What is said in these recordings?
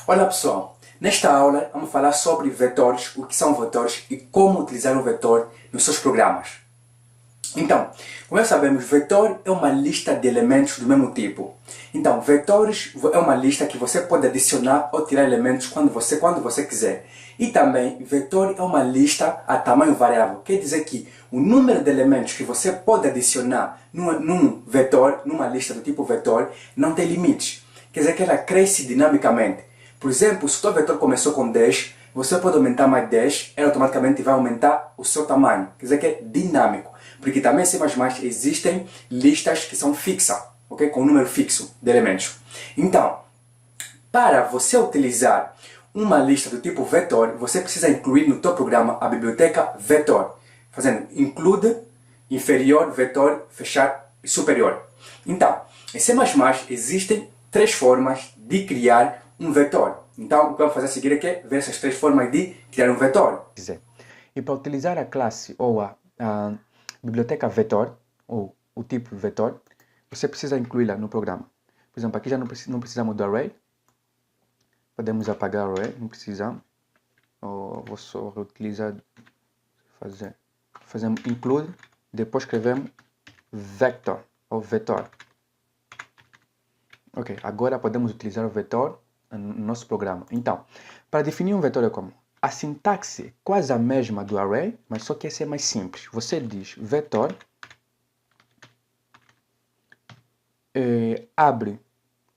Olá pessoal, nesta aula vamos falar sobre vetores, o que são vetores e como utilizar um vetor nos seus programas. Então, como já sabemos, vetor é uma lista de elementos do mesmo tipo. Então, vetores é uma lista que você pode adicionar ou tirar elementos quando você quiser. E também, vetor é uma lista a tamanho variável. Quer dizer que o número de elementos que você pode adicionar num vetor, numa lista do tipo vetor, não tem limites. Quer dizer que ela cresce dinamicamente. Por exemplo, se o seu vetor começou com 10, você pode aumentar mais 10, ela automaticamente vai aumentar o seu tamanho. Quer dizer que é dinâmico. Porque também em C++ existem listas que são fixas, ok? Com um número fixo de elementos. Então, para você utilizar uma lista do tipo vetor, você precisa incluir no seu programa a biblioteca vetor. Fazendo include, inferior, vetor, fechar e superior. Então, em C++ existem 3 formas de criar um vetor. Então, o que vamos fazer a seguir é ver essas 3 formas de criar um vetor. E para utilizar a classe ou a biblioteca vetor, ou o tipo vetor, você precisa incluí-la no programa. Por exemplo, aqui já não precisamos do array. Podemos apagar o array, não precisamos. Ou vou só reutilizar, fazemos include, depois escrevemos vector, ou vetor. Ok, agora podemos utilizar o vetor no nosso programa. Então, para definir um vetor é como? A sintaxe é quase a mesma do array, mas só que esse é mais simples. Você diz vetor, abre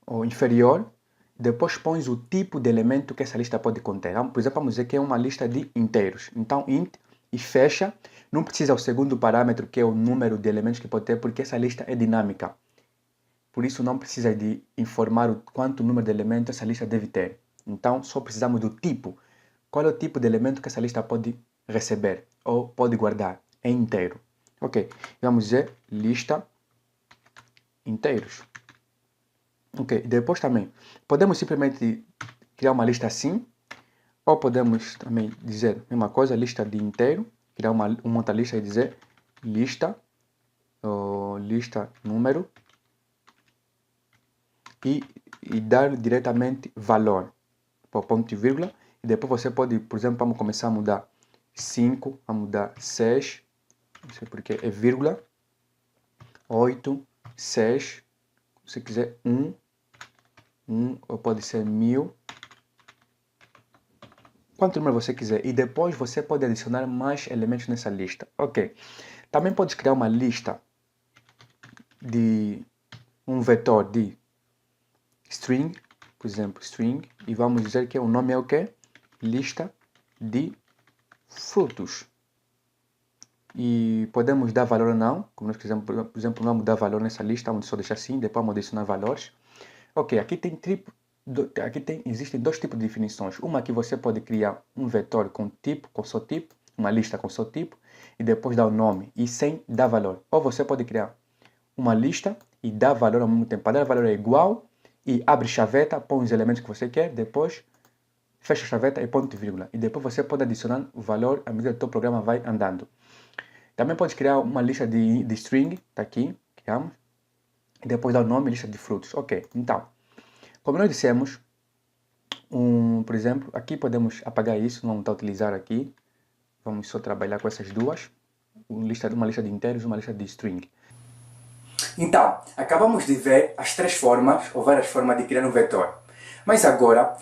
o inferior, depois pões o tipo de elemento que essa lista pode conter. Por exemplo, vamos dizer que é uma lista de inteiros. Então, int e fecha, não precisa o segundo parâmetro, que é o número de elementos que pode ter, porque essa lista é dinâmica. Por isso, não precisa de informar quanto número de elementos essa lista deve ter. Então, só precisamos do tipo. Qual é o tipo de elemento que essa lista pode receber ou pode guardar? É inteiro. Ok, vamos dizer lista inteiros. Ok, depois também podemos simplesmente criar uma lista assim, ou podemos também dizer a mesma coisa, lista de inteiro, criar uma outra lista e dizer lista, lista número, e dar diretamente valor, por ponto e vírgula, e depois você pode, por exemplo, vamos começar a mudar 5, vamos mudar 6, não sei porque é vírgula, 8, 6, se quiser 1, ou pode ser 1000, quanto número você quiser, e depois você pode adicionar mais elementos nessa lista. Ok, também pode criar uma lista de um vetor de string, por exemplo, string, e vamos dizer que o nome é o quê? Lista de frutos. E podemos dar valor ou não, como nós quisermos, por exemplo, vamos dar valor nessa lista, vamos só deixar assim, depois vamos adicionar valores. Ok, existem 2 tipos de definições. Uma que você pode criar um vetor com tipo, com seu tipo, uma lista com seu tipo, e depois dar o nome, e sem dar valor. Ou você pode criar uma lista e dar valor ao mesmo tempo. Para dar valor é igual, e abre chaveta, põe os elementos que você quer, depois fecha a chaveta e ponto e vírgula. E depois você pode adicionar o valor à medida que o seu programa vai andando. Também pode criar uma lista de string, tá aqui, criamos, e depois dar o nome, lista de frutos. Ok, então, como nós dissemos, por exemplo, aqui podemos apagar isso, não vamos estar a utilizar aqui. Vamos só trabalhar com essas duas, uma lista de inteiros e uma lista de string. Então, acabamos de ver as 3 formas, ou várias formas de criar um vetor. Mas agora,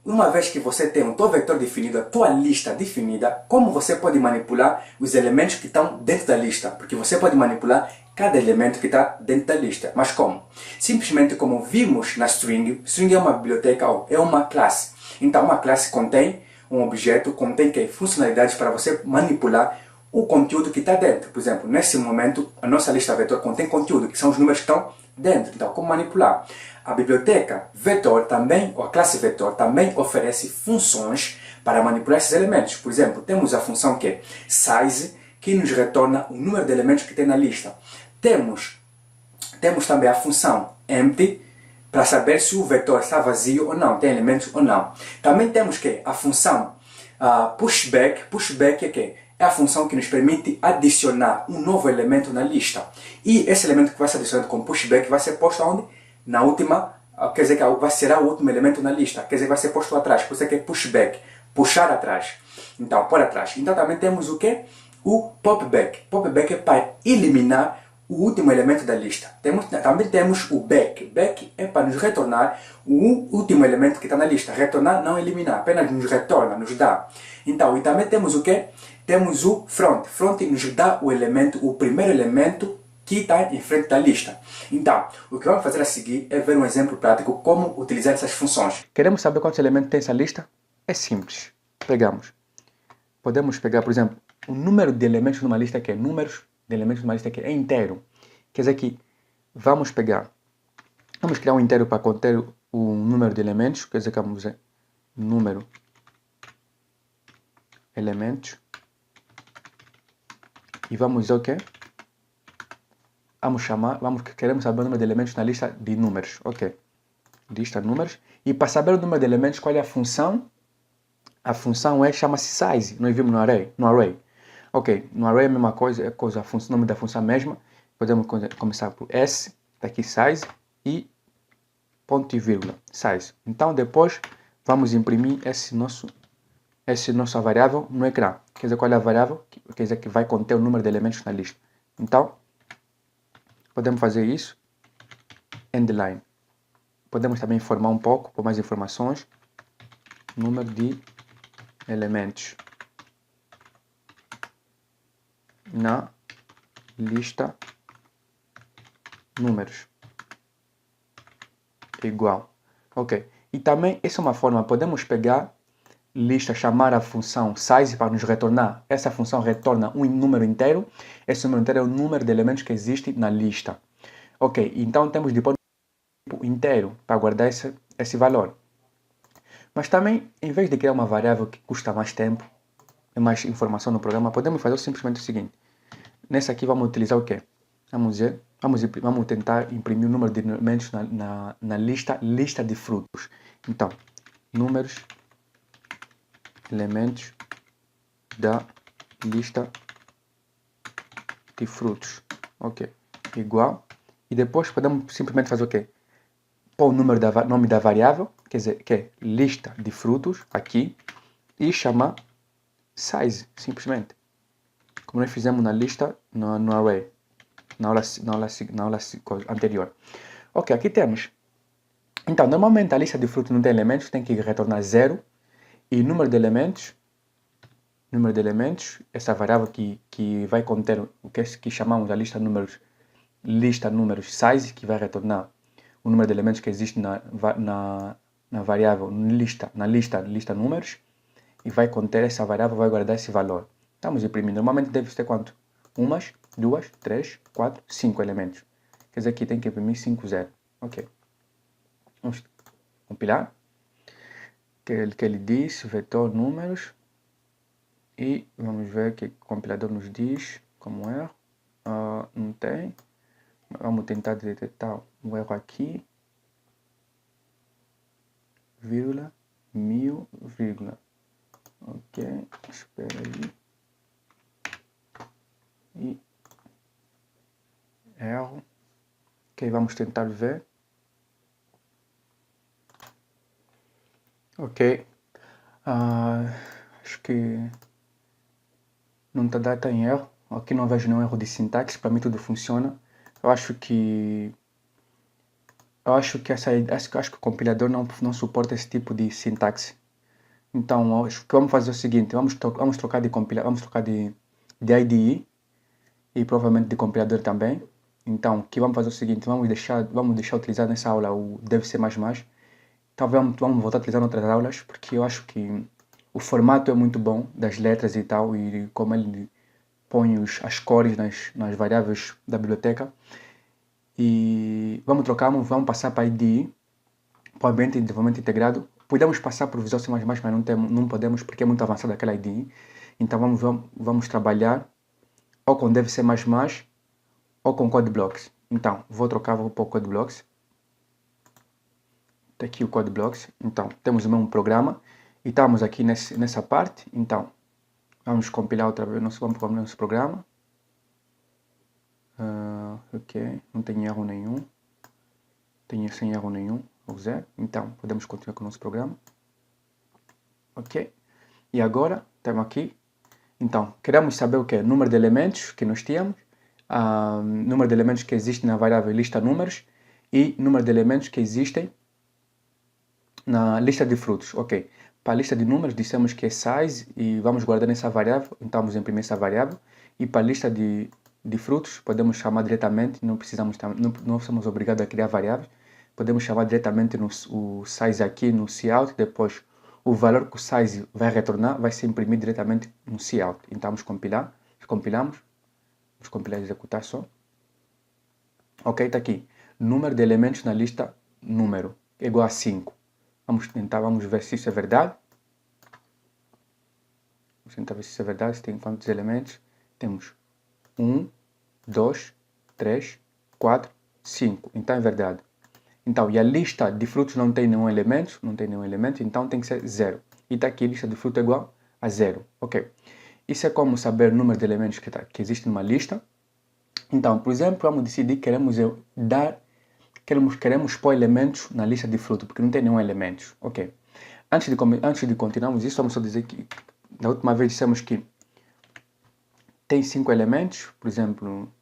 uma vez que você tem o seu vetor definido, a tua lista definida, como você pode manipular os elementos que estão dentro da lista? Porque você pode manipular cada elemento que está dentro da lista. Mas como? Simplesmente como vimos na string, string é uma biblioteca ou é uma classe. Então, uma classe contém um objeto, contém funcionalidades para você manipular o conteúdo que está dentro. Por exemplo, nesse momento, a nossa lista vetor contém conteúdo, que são os números que estão dentro. Então, como manipular? A biblioteca vetor também, ou a classe vetor, também oferece funções para manipular esses elementos. Por exemplo, temos a função que é size, que nos retorna o número de elementos que tem na lista. Temos também a função empty, para saber se o vetor está vazio ou não, tem elementos ou não. Também temos a função pushback. Pushback é que é a função que nos permite adicionar um novo elemento na lista. E esse elemento que vai ser adicionado com pushback vai ser posto onde? Na última quer dizer que vai ser o último elemento na lista, quer dizer que vai ser posto atrás, por isso é que é pushback, puxar atrás. Então, por atrás. Então também temos o quê? O popback. Popback é para eliminar o último elemento da lista. Também temos o back. Back é para nos retornar o último elemento que está na lista. Retornar, não eliminar, apenas nos retorna, nos dá. Então, e também temos o quê? Temos o front. Front nos dá o elemento, o primeiro elemento que está em frente da lista. Então, o que vamos fazer a seguir é ver um exemplo prático como utilizar essas funções. Queremos saber quantos elementos tem essa lista? É simples. Pegamos. Podemos pegar, por exemplo, o número de elementos numa lista que é números de elementos numa lista que é inteiro. Quer dizer que vamos criar um inteiro para conter o número de elementos. Quer dizer que vamos dizer número elementos. E vamos dizer o quê? Queremos saber o número de elementos na lista de números. Ok. Lista de números. E para saber o número de elementos, qual é a função? A função chama-se size. Nós vimos no array. Ok, no array é a mesma coisa, o nome da função é a mesma. Podemos começar por S, daqui size, e ponto e vírgula, size. Então depois vamos imprimir essa nossa variável no ecrã. Quer dizer, qual é a variável? Quer dizer que vai conter o número de elementos na lista. Então, podemos fazer isso, endline. Podemos também informar um pouco, por mais informações, número de elementos na lista números igual. Ok. E também essa é uma forma, podemos pegar lista, chamar a função size para nos retornar. Essa função retorna um número inteiro. Esse número inteiro é o número de elementos que existe na lista. Ok, então temos de pôr um tempo inteiro para guardar esse valor. Mas também, em vez de criar uma variável que custa mais tempo e mais informação no programa, podemos fazer simplesmente o seguinte. Nessa aqui vamos utilizar o quê? Vamos tentar imprimir o número de elementos na lista de frutos. Então, números, elementos da lista de frutos. Ok, igual. E depois podemos simplesmente fazer o quê? Pôr o nome da variável, quer dizer, que é lista de frutos, aqui, e chamar size, simplesmente. Como nós fizemos na lista, no array, na aula anterior. Ok, aqui temos. Então, normalmente a lista de frutos não tem elementos, tem que retornar 0. E número de elementos, essa variável que vai conter o que chamamos a lista números size, que vai retornar o número de elementos que existe na variável lista números, e vai conter essa variável, vai guardar esse valor. Estamos imprimindo. Normalmente deve ter quanto? 1, 2, 3, 4, 5 elementos. Quer dizer que tem que imprimir 5, 0. Ok. Vamos compilar. Que ele diz, vetor números. E vamos ver o que o compilador nos diz como erro. Não tem. Vamos tentar detectar um erro aqui. Vírgula, 1000, vírgula. Ok, espera aí. E erro. Ok, vamos tentar ver. Ok. Acho que não está em erro. Aqui não vejo nenhum erro de sintaxe. Para mim tudo funciona. Eu acho que o compilador não suporta esse tipo de sintaxe. Então, acho que vamos fazer o seguinte, vamos trocar de compilador, vamos trocar de IDE e provavelmente de compilador também. Então, aqui vamos fazer o seguinte, vamos deixar utilizar nessa aula o deve ser mais. Talvez vamos voltar a utilizar em outras aulas, porque eu acho que o formato é muito bom das letras e tal, e como ele põe as cores nas variáveis da biblioteca. E vamos passar para IDE, para o ambiente de desenvolvimento integrado. Podemos passar por Visual C++, mas não podemos porque é muito avançado aquela IDE. Então vamos trabalhar ou com Dev C++ ou com Code Blocks. Então, vou pôr o Code Blocks. Está aqui o Code Blocks. Então, temos o mesmo programa. E estamos aqui nessa parte. Então, vamos compilar outra vez. Vamos para o nosso programa. Ok, não tem erro nenhum. Sem erro nenhum. ou 0. Então, podemos continuar com o nosso programa. Ok? E agora, temos aqui. Então, queremos saber o que? Número de elementos que nós tínhamos, número de elementos que existem na variável lista números e número de elementos que existem na lista de frutos. Ok. Para a lista de números, dissemos que é size e vamos guardar nessa variável. Então, vamos imprimir essa variável. E para a lista de frutos, podemos chamar diretamente, não somos obrigados a criar variáveis. Podemos chamar diretamente o size aqui no cout, depois o valor que o size vai retornar vai ser imprimido diretamente no cout. Então vamos compilamos, vamos compilar e executar só. Ok, está aqui. Número de elementos na lista número é igual a 5. Vamos ver se isso é verdade. Vamos tentar ver se isso é verdade, se tem quantos elementos. Temos 1, 2, 3, 4, 5. Então é verdade. Então, e a lista de frutos não tem nenhum elemento, então tem que ser 0. E está aqui, a lista de frutos é igual a 0. Ok. Isso é como saber o número de elementos que existe numa lista. Então, por exemplo, vamos decidir que queremos pôr elementos na lista de frutos, porque não tem nenhum elemento. Ok. Antes de continuarmos isso, vamos só dizer que na última vez dissemos que tem 5 elementos. Por exemplo,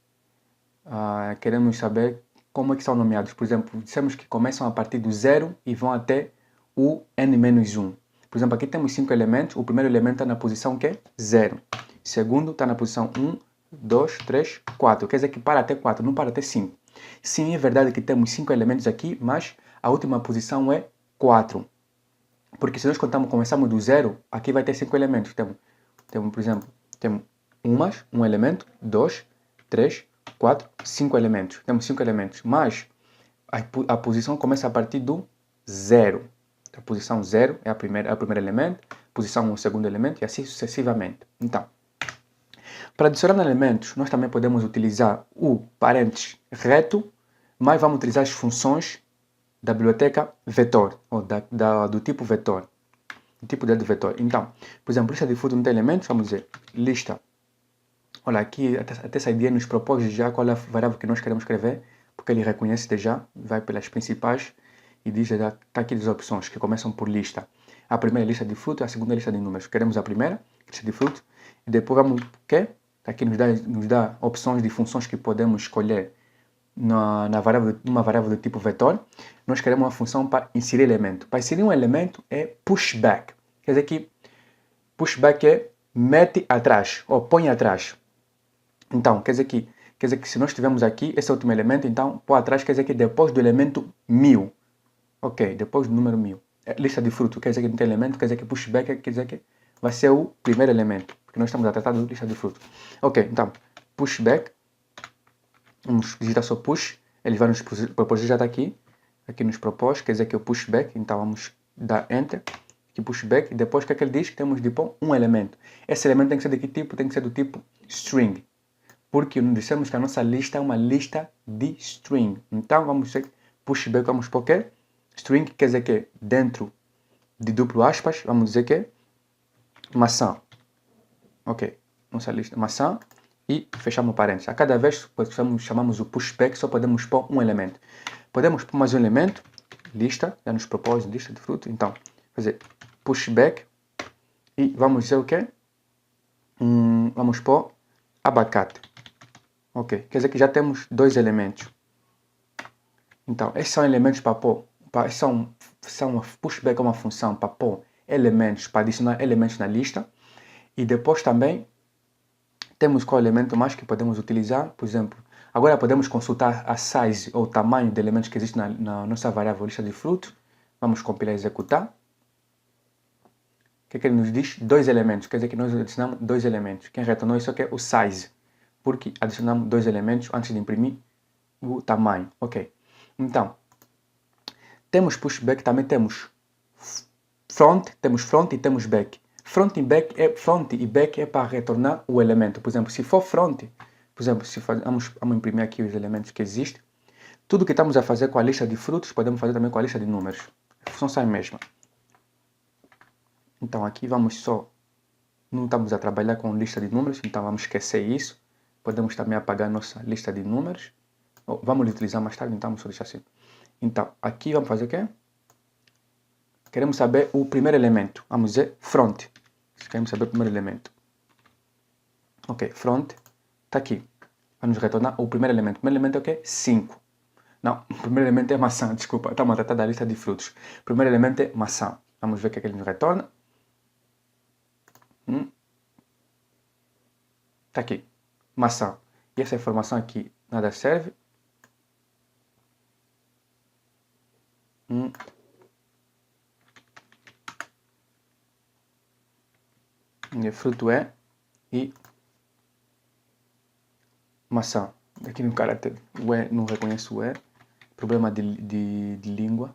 queremos saber como é que são nomeados. Por exemplo, dissemos que começam a partir do 0 e vão até o n-1. Por exemplo, aqui temos 5 elementos. O primeiro elemento está na posição que? 0. O segundo está na posição 1, 2, 3, 4. Quer dizer que para até 4, não para até 5. Sim, é verdade que temos 5 elementos aqui, mas a última posição é 4. Porque se nós começamos do 0, aqui vai ter 5 elementos. Temos, por exemplo, temos um elemento, 2, 3, 4, 5 elementos. Temos 5 elementos, mas a posição começa a partir do 0. A posição 0 é o primeiro elemento, posição 1 é o segundo elemento e assim sucessivamente. Então, para adicionar elementos, nós também podemos utilizar o parênteses reto, mas vamos utilizar as funções da biblioteca vetor, ou do tipo vetor, do tipo de vetor. Então, por exemplo, lista de fruto não tem elementos, vamos dizer lista. Olha, aqui até essa ideia nos propôs já qual é a variável que nós queremos escrever, porque ele reconhece já, vai pelas principais e diz já está aqui as opções que começam por lista. A primeira é lista de fruto, a segunda é lista de números. Queremos a primeira, lista de fruto, e depois vamos, aqui nos dá opções de funções que podemos escolher numa variável do tipo vetor. Nós queremos uma função para inserir elemento. Para inserir um elemento é pushback. Quer dizer que pushback é mete atrás, ou põe atrás. Então, quer dizer que se nós tivermos aqui esse último elemento, então, pôr atrás quer dizer que depois do elemento 1000. Ok, depois do número 1000. Lista de fruto quer dizer que não tem elemento, quer dizer que pushback quer dizer que vai ser o primeiro elemento, porque nós estamos a tratar de lista de fruto. Ok, então, pushback, vamos digitar só push, ele vai nos propor, já está aqui nos propôs, quer dizer que é o pushback, então vamos dar enter, aqui pushback, e depois o que é que ele diz? Que temos de pôr um elemento. Esse elemento tem que ser de que tipo? Tem que ser do tipo string. Porque dissemos que a nossa lista é uma lista de string. Então, vamos ver pushback, vamos por quê? String quer dizer que dentro de duplo aspas, vamos dizer que maçã. Ok, nossa lista maçã e fechamos parênteses. A cada vez que chamamos o pushback, só podemos pôr um elemento. Podemos pôr mais um elemento, lista, já nos propôs lista de fruto. Então, fazer pushback e vamos dizer o quê? Vamos pôr abacate. Ok, quer dizer que já temos 2 elementos. Então, esses são elementos para pôr. Pushback é uma função para pôr elementos, para adicionar elementos na lista. E depois também temos qual elemento mais que podemos utilizar. Por exemplo, agora podemos consultar a size ou o tamanho de elementos que existe na nossa variável lista de frutos. Vamos compilar e executar. O que é que ele nos diz? 2 elementos. Quer dizer que nós adicionamos 2 elementos. Quem retornou isso aqui é o size, porque adicionamos 2 elementos antes de imprimir o tamanho. Ok. Então, temos pushback, também temos front e temos back. Front e back é para retornar o elemento. Por exemplo, se for front, por exemplo, vamos imprimir aqui os elementos que existem. Tudo que estamos a fazer com a lista de frutos, podemos fazer também com a lista de números. A função sai a mesma. Então, aqui não estamos a trabalhar com lista de números, então vamos esquecer isso. Podemos também apagar nossa lista de números. Vamos utilizar mais tarde, então vamos deixar assim. Então, aqui vamos fazer o quê? Queremos saber o primeiro elemento. Vamos dizer front. Queremos saber o primeiro elemento. Ok, front está aqui. Vamos retornar o primeiro elemento. O primeiro elemento é o quê? 5. Não, o primeiro elemento é maçã, desculpa. Estamos a tratar da lista de frutos. O primeiro elemento é maçã. Vamos ver o que é que ele nos retorna. Está aqui. Maçã. E essa informação aqui nada serve. O fruto é e maçã. Aqui no caráter o E não reconheço o E. Problema de língua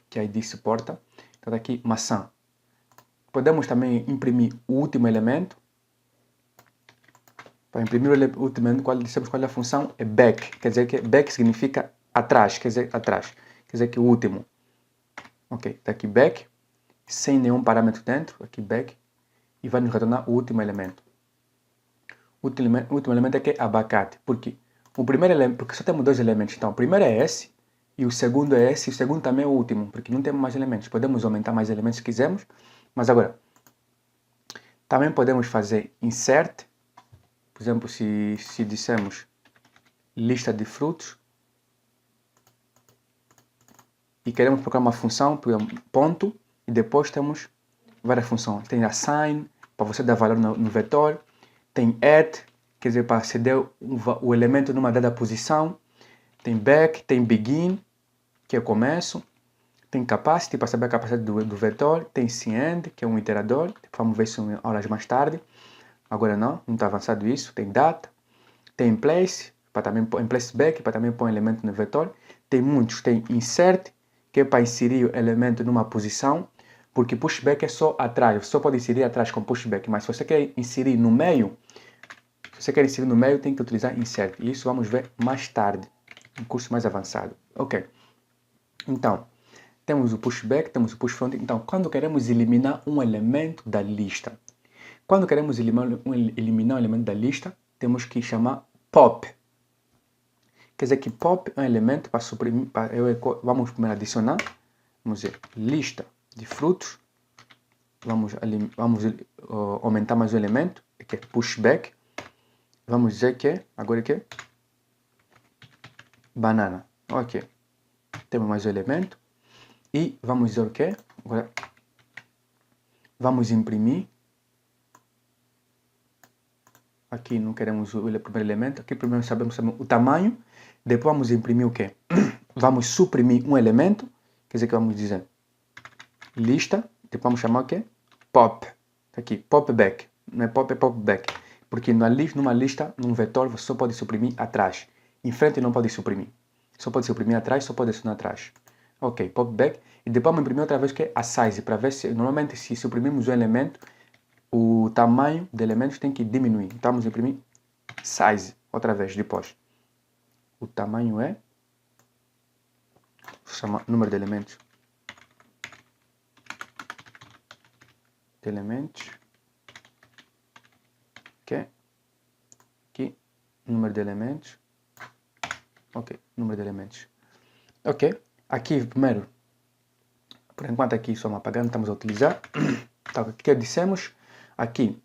que a ID suporta. Então aqui maçã. Podemos também imprimir o último elemento. Para imprimir o último elemento, dissemos qual é a função? É back. Quer dizer que back significa atrás. Quer dizer atrás. Quer dizer que o último. Ok, está aqui back. Sem nenhum parâmetro dentro. Aqui back. E vai nos retornar o último elemento. O último elemento é que é abacate. Por quê? O primeiro elemento, porque só temos dois elementos. Então, o primeiro é esse. E o segundo é esse. E o segundo também é o último. Porque não temos mais elementos. Podemos aumentar mais elementos se quisermos. Mas agora, também podemos fazer insert. Por exemplo, se dissermos lista de frutos e queremos procurar uma função, por exemplo, ponto, e depois temos várias funções. Tem assign, para você dar valor no vetor. Tem add, quer dizer, para ceder o elemento numa dada posição. Tem back, tem begin, que é o começo. Tem capacity, para saber a capacidade do vetor. Tem end, que é um iterador. Vamos ver isso em aulas mais tarde. Agora não está avançado isso. Tem data. Tem place, para também pôr em place back, para também pôr um elemento no vetor. Tem muitos. Tem insert, que é para inserir o elemento numa posição. Porque pushback é só atrás. Você só pode inserir atrás com pushback. Mas se você quer inserir no meio, tem que utilizar insert. E isso vamos ver mais tarde, em curso mais avançado. Ok. Então, temos o pushback, temos o push front. Então, quando queremos eliminar um elemento da lista, quando queremos eliminar um elemento da lista, temos que chamar pop. Quer dizer que pop é um elemento para suprimir. Vamos primeiro adicionar. Vamos dizer lista de frutos. Vamos aumentar mais um elemento, que é pushback. Vamos dizer que agora que banana. Ok. Temos mais um elemento. E vamos dizer o que? Agora vamos imprimir. Aqui não queremos o primeiro elemento. Aqui primeiro sabemos o tamanho. Depois vamos imprimir o que? Vamos suprimir um elemento. Quer dizer que vamos dizer lista. Depois vamos chamar o que? Pop. Aqui, pop back. Não é pop, é pop back. Porque numa lista, num vetor, você só pode suprimir atrás. Em frente não pode suprimir. Só pode suprimir atrás, só pode adicionar atrás. Ok, pop back. E depois vamos imprimir outra vez que é a size. Para ver se, normalmente, se suprimirmos um elemento, o tamanho de elementos tem que diminuir. Então vamos imprimir size outra vez depois. O tamanho é, vou chamar número de elementos. Ok. Aqui, número de elementos. Ok, número de elementos. Ok. Aqui primeiro, por enquanto aqui só apagando, estamos a utilizar. Então, o que dissemos? Aqui,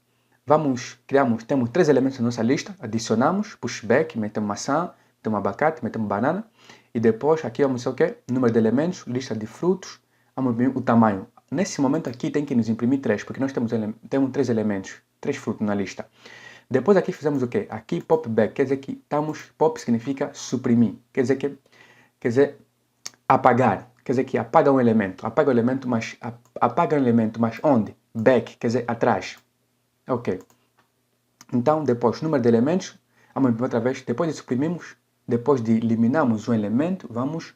temos 3 elementos na nossa lista, adicionamos, pushback, metemos maçã, metemos abacate, metemos banana. E depois aqui vamos dizer o quê? Número de elementos, lista de frutos, vamos imprimir o tamanho. Nesse momento aqui tem que nos imprimir 3, porque nós temos 3 elementos, 3 frutos na lista. Depois aqui fizemos o quê? Aqui pop back, quer dizer que pop significa suprimir, quer dizer apagar, quer dizer que apaga um elemento, mas onde? Back, quer dizer atrás. Ok. Então depois, número de elementos, vamos imprimir outra vez, depois de suprimirmos, depois de eliminarmos um elemento, vamos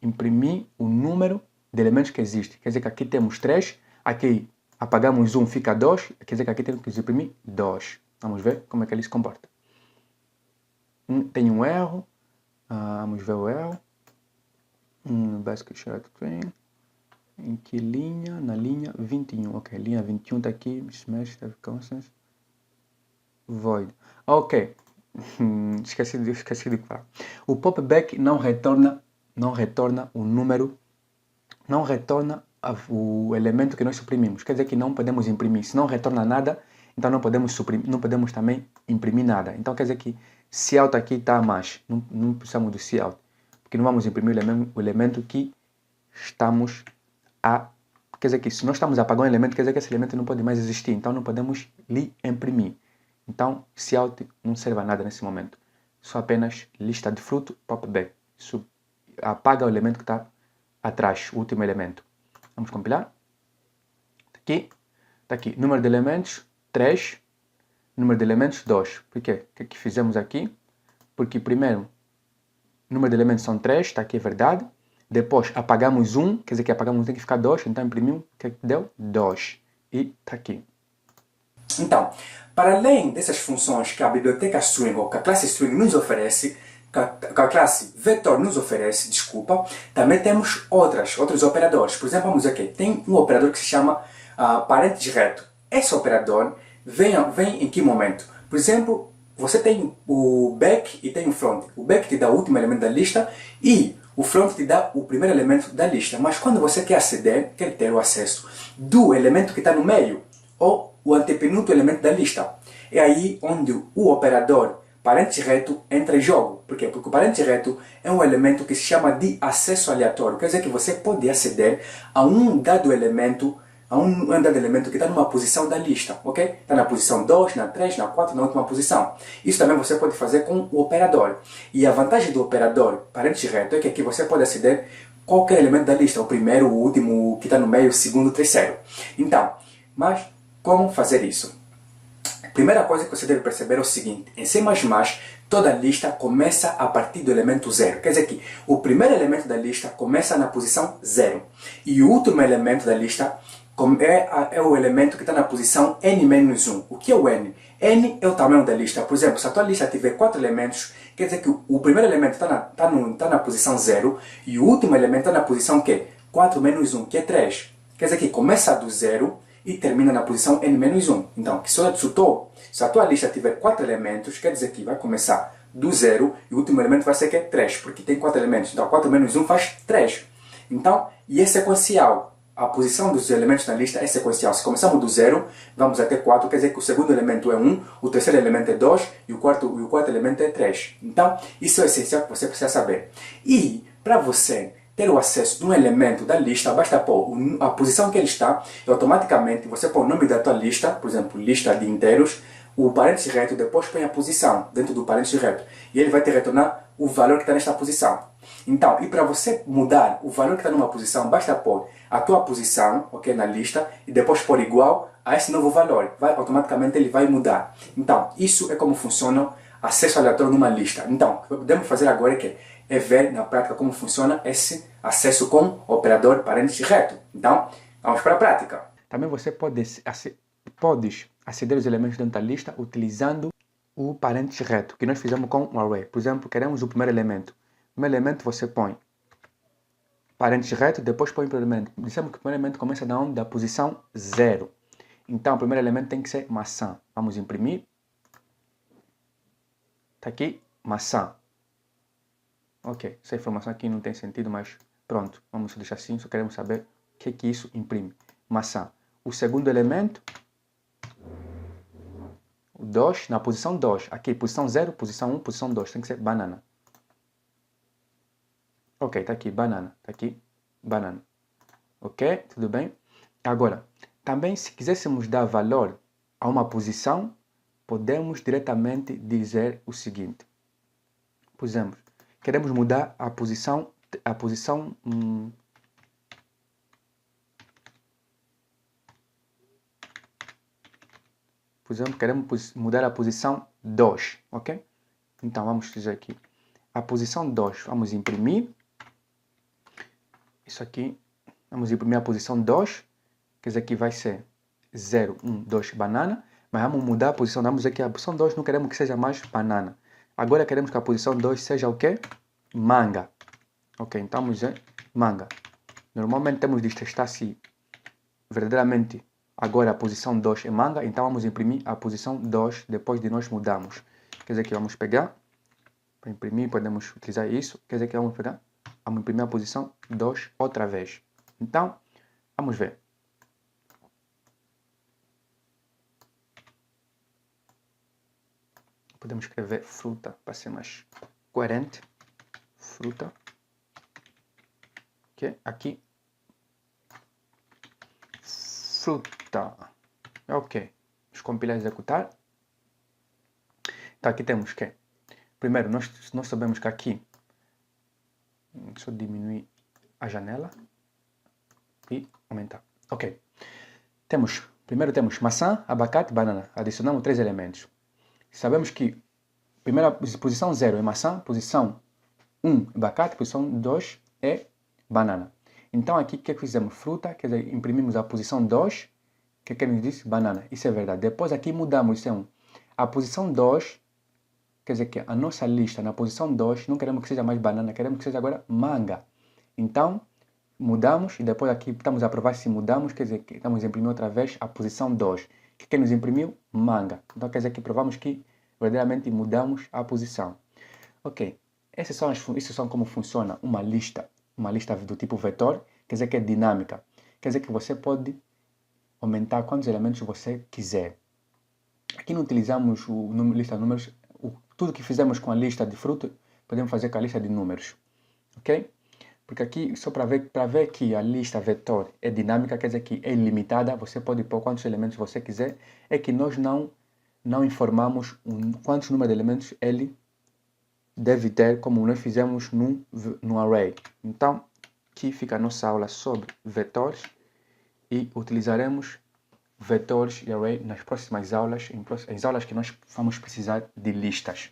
imprimir o número de elementos que existe. Quer dizer que aqui temos 3, aqui apagamos 1, fica 2, quer dizer que aqui temos que imprimir 2. Vamos ver como é que ele se comporta. Tem um erro, vamos ver o erro. Basic short train. Em que linha? Na linha 21. Ok, linha 21 está aqui. Smash, constants. Void. Ok. Esqueci de falar. O popback não retorna não retorna o número, não retorna o elemento que nós suprimimos. Quer dizer que não podemos imprimir. Se não retorna nada, então não podemos também imprimir nada. Então quer dizer que Cout aqui está a mais. Não precisamos do Cout. Porque não vamos imprimir o elemento que estamos a... Quer dizer que se nós estamos a apagar um elemento, quer dizer que esse elemento não pode mais existir. Então não podemos lhe imprimir. Então Cout não serve a nada nesse momento. Só apenas lista de fruto, pop-back. Isso apaga o elemento que está atrás, o último elemento. Vamos compilar. Está aqui. Número de elementos, 3. Número de elementos, 2. Por quê? O que fizemos aqui? Porque primeiro, número de elementos são 3, está aqui, é verdade. Depois apagamos 1, quer dizer que apagamos 1 tem que ficar 2, então imprimimos, o que deu? 2. E está aqui. Então, para além dessas funções que a biblioteca string ou que a classe string nos oferece, que a classe vetor nos oferece, desculpa, também temos outros operadores. Por exemplo, vamos aqui, tem um operador que se chama parênteses reto. Esse operador vem em que momento? Por exemplo, você tem o back e tem o front. O back te dá o último elemento da lista e o front te dá o primeiro elemento da lista. Mas quando você quer aceder, quer ter o acesso do elemento que está no meio, ou o antepenúltimo elemento da lista, é aí onde o operador parênteses reto entra em jogo. Por quê? Porque o parênteses reto é um elemento que se chama de acesso aleatório. Quer dizer que você pode aceder a um dado elemento que está numa posição da lista, ok? Está na posição 2, na 3, na 4, na última posição. Isso também você pode fazer com o operador. E a vantagem do operador parênteses reto é que aqui você pode aceder qualquer elemento da lista, o primeiro, o último, o que está no meio, o segundo, o terceiro. Então, mas como fazer isso? A primeira coisa que você deve perceber é o seguinte: em C++, toda lista começa a partir do elemento 0. Quer dizer que o primeiro elemento da lista começa na posição 0. E o último elemento da lista é o elemento que está na posição n-1. O que é o n? N é o tamanho da lista. Por exemplo, se a tua lista tiver 4 elementos, quer dizer que o primeiro elemento está na posição 0 e o último elemento está na posição que? 4 menos 1, que é 3. Quer dizer que começa do 0 e termina na posição n-1. Então, se a tua lista tiver 4 elementos, quer dizer que vai começar do 0 e o último elemento vai ser que? 3, porque tem 4 elementos. Então, 4 menos 1 faz 3. Então, e é sequencial. A posição dos elementos na lista é sequencial. Se começamos do 0, vamos até 4, quer dizer que o segundo elemento é 1, o terceiro elemento é 2 e o quarto elemento é 3. Então, isso é essencial que você precisa saber. E, para você ter o acesso de um elemento da lista, basta pôr a posição que ele está e automaticamente você põe o nome da tua lista, por exemplo, lista de inteiros, o parênteses reto, depois põe a posição dentro do parênteses reto. E ele vai te retornar o valor que está nesta posição. Então, e para você mudar o valor que está numa posição, basta pôr a tua posição, ok, na lista, e depois pôr igual a esse novo valor. Automaticamente ele vai mudar. Então, isso é como funciona acesso aleatório numa lista. Então, o que podemos fazer agora é ver na prática como funciona esse acesso com o operador parênteses reto. Então, vamos para a prática. Também você pode aceder aos elementos dentro da lista utilizando o parênteses reto, que nós fizemos com o array. Por exemplo, queremos o primeiro elemento. O primeiro elemento você põe parênteses reto, depois põe o primeiro elemento. Dissemos que o primeiro elemento começa da onde? Da posição 0. Então, o primeiro elemento tem que ser maçã. Vamos imprimir. Está aqui, maçã. Ok, essa informação aqui não tem sentido, mas pronto. Vamos deixar assim, só queremos saber o que isso imprime. Maçã. O segundo elemento, o 2, na posição 2. Aqui, posição 0, posição 1, posição 2. Tem que ser banana. Ok, está aqui, banana. Está aqui, banana. Ok, tudo bem? Agora, também se quiséssemos dar valor a uma posição, podemos diretamente dizer o seguinte. Por exemplo, queremos mudar a posição por exemplo, queremos mudar a posição 2, ok? Então, vamos dizer aqui, a posição 2, vamos imprimir. Isso aqui, vamos imprimir a posição 2, quer dizer que vai ser 0, 1, 2, banana. Mas vamos mudar a posição, vamos dizer que a posição 2 não queremos que seja mais banana. Agora queremos que a posição 2 seja o quê? Manga. Ok, então vamos dizer manga. Normalmente temos de testar se verdadeiramente agora a posição 2 é manga, então vamos imprimir a posição 2 depois de nós mudarmos. Quer dizer que vamos pegar, para imprimir podemos utilizar isso, quer dizer que vamos pegar vamos imprimir a posição 2 outra vez. Então, vamos ver. Podemos escrever fruta para ser mais coerente. Fruta. Ok, aqui. Fruta. Ok. Vamos compilar e executar. Então aqui temos que, primeiro, nós sabemos que aqui, deixa eu diminuir a janela e aumentar. Ok. Primeiro temos maçã, abacate, banana. Adicionamos 3 elementos. Sabemos que primeira posição 0 é maçã, posição 1 é abacate, posição 2 é banana. Então aqui o que fizemos? Fruta, quer dizer, imprimimos a posição 2, que nos diz banana. Isso é verdade. Depois aqui mudamos, isso é 1. A posição 2, quer dizer que a nossa lista na posição 2, não queremos que seja mais banana, queremos que seja agora manga. Então, mudamos e depois aqui estamos a provar se mudamos, quer dizer que estamos a imprimir outra vez a posição 2. Que nos imprimiu? Manga. Então quer dizer que provamos que verdadeiramente mudamos a posição. Ok. Isso são como funciona uma lista do tipo vetor, quer dizer que é dinâmica. Quer dizer que você pode aumentar quantos elementos você quiser. Aqui não utilizamos lista de números. Tudo que fizemos com a lista de fruta, podemos fazer com a lista de números. Ok? Porque aqui, só para ver que a lista vetor é dinâmica, quer dizer que é ilimitada, você pode pôr quantos elementos você quiser, é que nós não informamos quantos número de elementos ele deve ter, como nós fizemos no array. Então, aqui fica a nossa aula sobre vetores e utilizaremos vetores e array nas próximas aulas, em aulas que nós vamos precisar de listas.